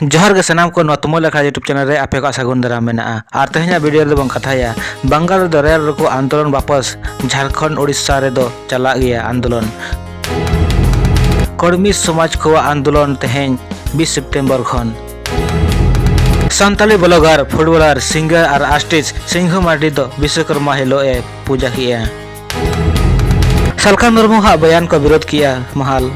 जोहार के सनाम को तुमो लेखा यूट्यूब चैनल रे आपे को सागुन दाराम मेना और तेहना वीडियो रे बंग कथाया बंगाल दो रेल रको आंदोलन वापस झारखंड उड़ीसा रे दो चला गया आंदोलन कर्मी समाज को आंदोलन तेहें 20 सितंबर खन सान्ताली ब्लॉगर फुटबॉलर सिंगर और आर्टिस्ट सिंह मार्डी दो विश्वकर्मा हिलो ए पूजा किया सलखन मुर्मू हा बयान को विरोध किया महाल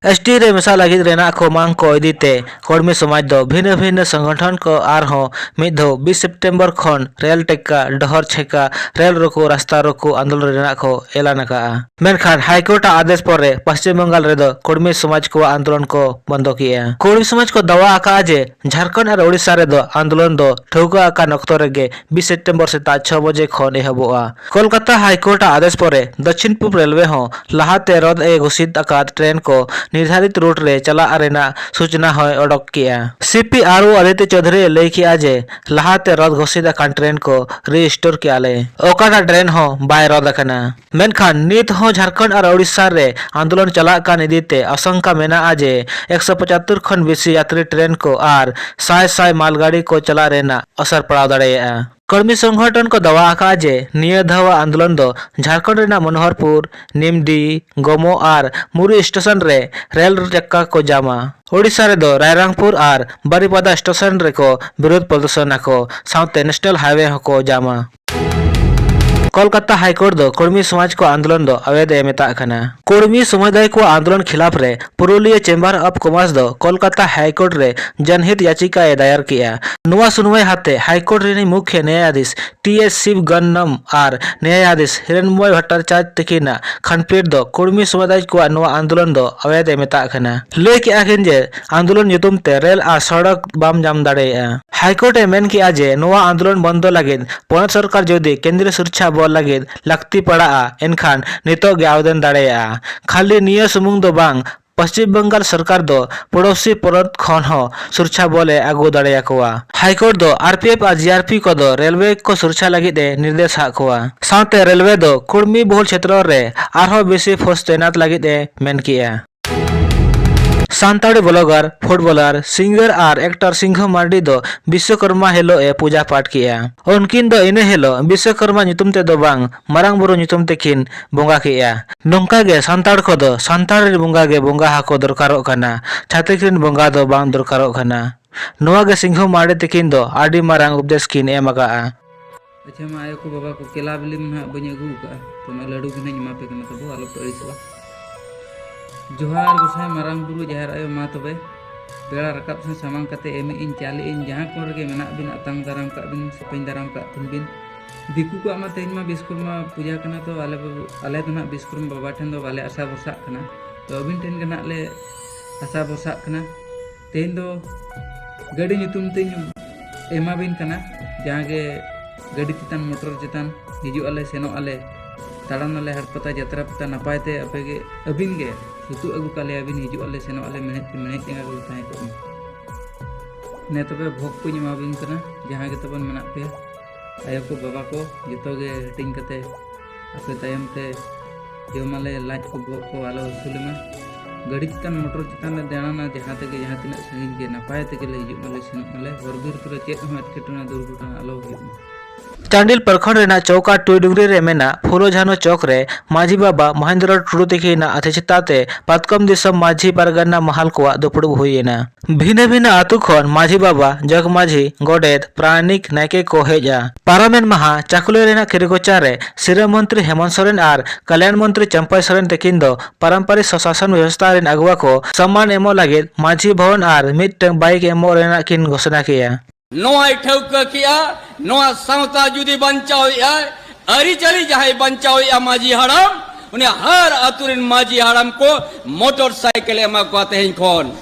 एसटी रे मिसा लगित रेना को मांग को इदीते कर्मी समाज दो भिन्न भिन्न संगठन को आरहो मिदो 20 सितंबर खन रेल टेक्का डहर छेका रेल रोको रास्ता रोको आंदोलन रेना को ऐलान का मेनखान हाईकोर्ट आदेश पर पश्चिम बंगाल रे दो कर्मी समाज को आंदोलन को बंद किया कर्मी समाज को दवा आका जे झारखंड और ओडिशा रे दो आंदोलन दो ठौका आका नक्तो रेगे 20 सितंबर से 6 बजे खन एहबोआ कोलकाता हाईकोर्ट आदेश पर दक्षिण पूर्व रेलवे हो लहाते रद ए घोषित आकाद ट्रेन को निर्धारित रूट रे चला अरेना सूचना है ओडक किया सीपीआरओ आदित्य चौधरी लय किया जे लहाते रद घोषित आकान ट्रेन को रिस्टोर किया ले ओकाटा ट्रेन हो बाय रद अकना मेनखान नित हो झारखंड और ओडिशा रे आंदोलन चला का निदिते आशंका मेना आजे 175 खन बेसी यात्री ट्रेन को आर साय मालगाड़ी को चला रेना असर पड़ा दाड़ेया कर्मी संगठन को दवा आका जे निय धावा आंदोलन दो झारखंड रेना मनोहरपुर निमडी गोमो और मुरी स्टेशन रे रेल चक्का को जामा ओडिशा रे दो रायरंगपुर और बारीपदा स्टेशन रे को विरोध प्रदर्शन को साउथ नेशनल हाईवे को जामा कोलकाता हाईकोर्ट दो कर्मी समाज को आंदोलन दो अवैध मेता खना कर्मी समुदाय को आंदोलन खिलाफ रे पुरुलिया चेंबर ऑफ कॉमर्स दो कोलकाता हाईकोर्ट रे जनहित याचिका दायर किया नुआ सुनवाई हाथे हाईकोर्ट रे मुख्य न्यायाधीश टीएस शिवगन्नम और न्यायाधीश हिरणमय भट्टाचार्य तकिना खंडपीठ दो कर्मी समुदाय को नुआ आंदोलन दो अवैध मेता खना लय के आखिन जे आंदोलन युतुम ते रेल आ सड़क बाम जाम दाड़ेया हाईकोर्ट ए मेन किया जे नुआ आंदोलन बंद लगिन पौन सरकार जदि केंद्रीय सुरक्षा लगिन लाक्ति पड़ा एनखान नितो गे आवेदन दाड़ेया खाली निया सुमुंग दो बांग पश्चिम बंगाल सरकार दो पड़ोसी परत खन हो सुरक्षा बोले आगू दाड़ेया कोआ हाईकोर्ट दो आरपीएफ और जीआरपी को दो रेलवे को सुरक्षा लगित निर्देश हाकोआ साथे रेलवे दो कर्मी बहुल क्षेत्र रे आरहो बेसी फोर्स तैनात लगित मेन किया सान्ताड़ी ब्लॉगर फुटबॉलर सिंगर और एक्टर सिंह मार्डी दो विश्वकर्मा हिलो ए पूजा पाठ किया उनकिन दो इने हिलो विश्वकर्मा नितुम ते दो बांग मारांग बुरु नितुम ते किन बोंगा किया नोंका गे सान्ताड़ को दो सान्ताड़ी बोंगा गे बोंगा हाको दरकारो कना छात्रिकिन बोंगा दो बांग दरकारो कना नोआ गे सिंह मार्डी तकिन दो आडी मारांग उपदेश किन एमगा अच्छा मैं आयो को बाबा को केला बिली में बने अगू का तो मैं लड्डू भी नहीं मापे कना तो आलो परिसला जोहार गोसाई मारांग बुरु जहर आयो मा तबे बेड़ा रकाब से सामांग कते एमे इन चाली इन जहां कोर गे मेना बिन अतंग दाराम का बिन सपेन दाराम का बिन दिकु को आमा तेन मा विश्वकर्मा पूजा कना तो आले तो ना विश्वकर्मा बाबा ठन दो वाले आशा बरसा कना तो अबिन ठन गना ले आशा बरसा कना तेन दो गाड़ी नितुम ते एमा बिन कना जहां गे गाड़ी चितान मोटर चितान हिजु आले सेनो आले ताड़ाम आले हड़पता यात्रा पता नपाय ते अपेगे अबिन गे सुतु अगु काले अबिन हिजु आले सेनो आले मेहनत तेंगा गु ताहे को ने तबे भोग को ᱧᱮᱢᱟ बिन कना जहां गे तबन मना पे आयो को बाबा को जतो गे हटिंग कते अपे तायम ते जोमाले लाज को भोग को आलो सुलेमा गाड़ी चितान मोटर चितान देना जहां ते जहां तिना संगीन गे नपाय ते ले हिजु माले सेनो आले वरबीर पर चेत हम अटकेटना दुर्घटना आलो हुई चांडिल प्रखंड रेना चौका टुईडुंगरी रे मेना फुलो झानो चौक रे माझी बाबा महेंद्र टुडू तकिना अध्यक्षताते पातकम दिसम माझी पारगना महल को दुपुड़ हुईना भिन्न भिन्न आतु खन माझी बाबा जग माझी गोडेत प्राणिक नायके को हेजा पार्लामेंट महा चाकुले रेना किरगोचा रे सिरा मंत्री हेमंत सोरेन और कल्याण मंत्री चंपा सोरेन तकिन दो पारंपरिक स्वशासन व्यवस्था रेन अगुवा को सम्मान एमो लगित माझी भवन और मिदटंग बाइक एमो रेना किन घोषणा किया नोआ ठौका किया नोआ सावता जुदी बंचाओ अरी चली जाए बंचाओ माझी हड़म उन्हें हर अतुरिन माझी हड़म को मोटरसाइकिल एमा को आते हैं कौन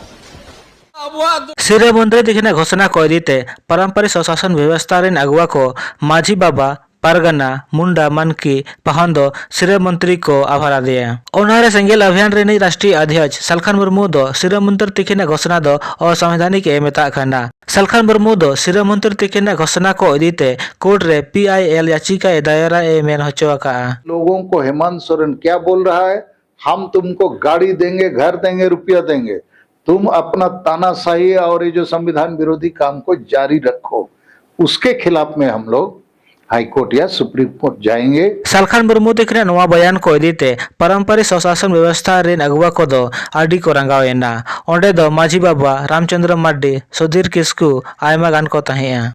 सिरे मंत्री दिखने घोषणा को दीते पारंपरिक स्वशासन व्यवस्था रेन अगुवा को माझी बाबा पारगना मुंडा मानकी पाहन दो सिरा मंत्री को आभार आदिया ओनारे सेंगेल अभियान रे राष्ट्रीय अध्यक्ष सलखान मुर्मू दो सिरा मंत्री तिकिना घोषणा दो असंवैधानिक मेता खाना सलखान मुर्मू दो सिरा मंत्री तिकिना घोषणा को इदीते कोर्ट रे PIL याचिका दायरा मेन होचोका। लोगों को हेमंत सोरेन क्या बोल रहा है, हम तुमको गाड़ी देंगे, घर देंगे, रुपया देंगे, तुम अपना तानाशाही और ये जो संविधान विरोधी काम को जारी रखो। उसके खिलाफ में हम लोग हाई कोर्ट या सुप्रीम कोर्ट जाएंगे। सलखान मुर्मू तिकिना नवा बयान को इदीते पारंपरिक स्वशासन व्यवस्था रेन अगुवा को दो आडी को रंगावेना ओंडे दो माझी बाबा रामचंद्र मार्डी सुधीर किस्कू आयमा गान को तहेया।